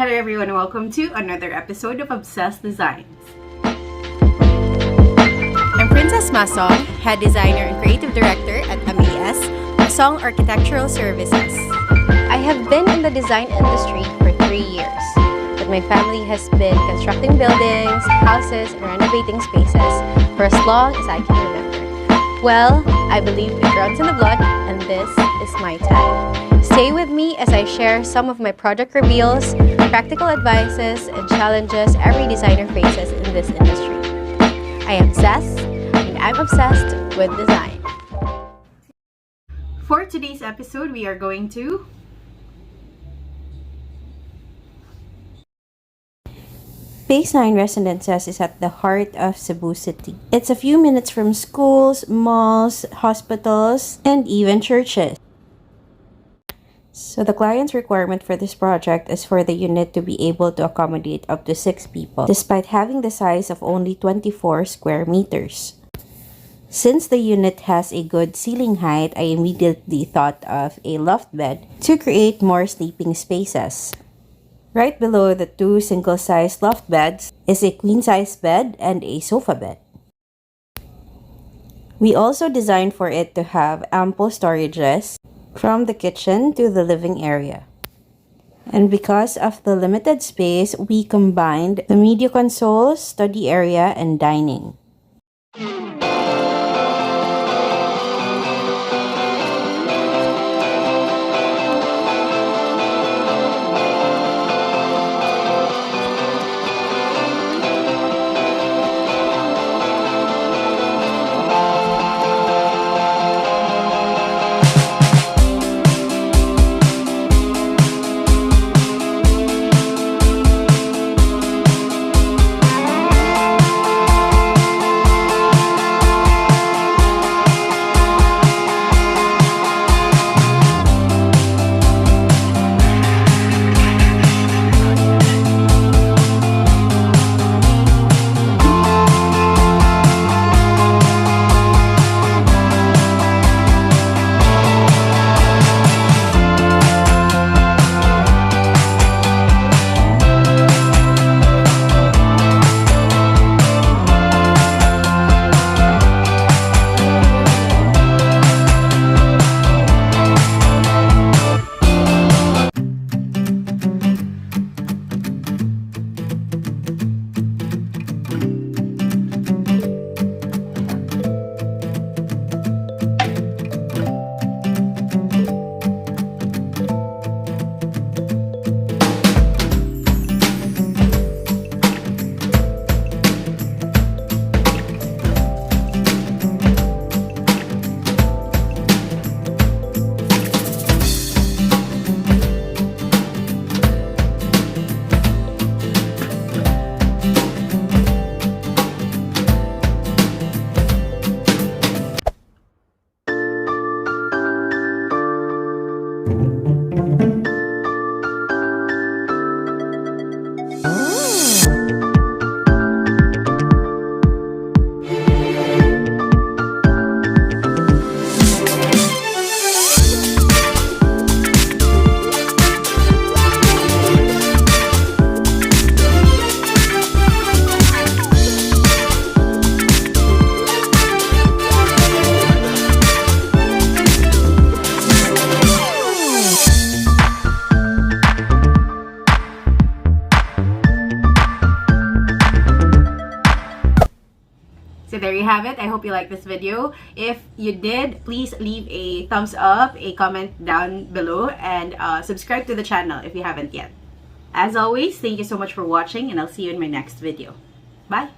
Hello everyone, welcome to another episode of Obsessed Designs. I'm Princess Masong, Head Designer and Creative Director at Archicez, Masong Architectural Services. I have been in the design industry for 3 years, but my family has been constructing buildings, houses, and renovating spaces for as long as I can remember. Well, I believe it runs in the blood, and this is my time. Stay with me as I share some of my product reveals, practical advices, and challenges every designer faces in this industry. I am Cez, and I'm obsessed with design. For today's episode, we are going to Phase 9 Residences is at the heart of Cebu City. It's a few minutes from schools, malls, hospitals, and even churches. So the client's requirement for this project is for the unit to be able to accommodate up to 6 people, despite having the size of only 24 square meters. Since the unit has a good ceiling height, I immediately thought of a loft bed to create more sleeping spaces. Right below the 2 single-size loft beds is a queen-size bed and a sofa bed. We also designed for it to have ample storages from the kitchen to the living area. And because of the limited space, we combined the media console, study area, and dining. So there you have it. I hope you liked this video. If you did, please leave a thumbs up, a comment down below, and subscribe to the channel if you haven't yet. As always, thank you so much for watching, and I'll see you in my next video. Bye!